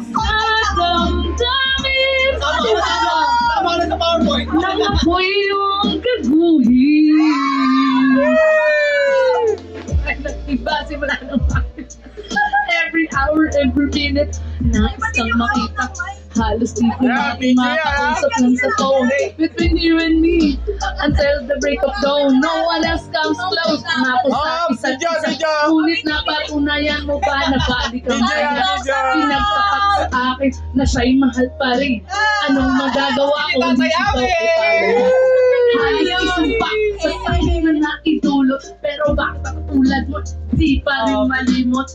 sa damdamin. Tama na sa PowerPoint. Nangapoy yung kaguhin. Ay, nagtiba, simula ng every hour, every minute, nais kang makita. Halos di ko makakausap ng sa phone between you and me until the break of dawn. No one else comes close. Mako sa isa't isa. Ngunit napatunayan mo ba na balik ang kanya? Pinagtapat sa akin na siya'y mahal pa rin. Anong magagawa ko hindi ito ay pala? Halos isumpa sa sakin na naidulot. Pero bakit ako tulad mo, di pa rin malimot.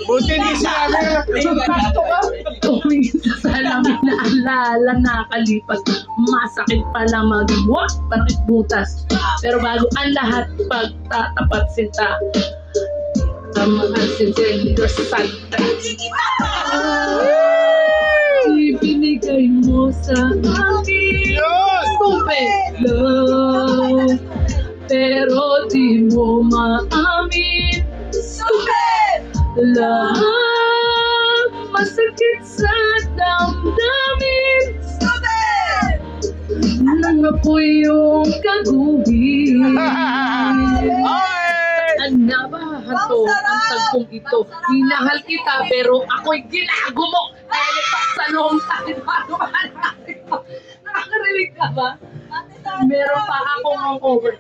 Buti hindi sinabi na sakto ka. Tumingin sa salamin na alala nakalipas. Masakit pala mag-walk, bakit butas. Pero bago ang lahat, pagtatapat sinta. Mahal sincerely, you're sad. Ibinigay mo sa akin stupid love. Pero di mo maamin stupid love. Masakit sa damdamin stupid. Nangapoy yung kaguhin. Ang nabahato ang tagpong ito. Minahal kita pero ako'y ginago mo. Dahil sa noong tayo nakakarinig ka ba? Meron pa akong over.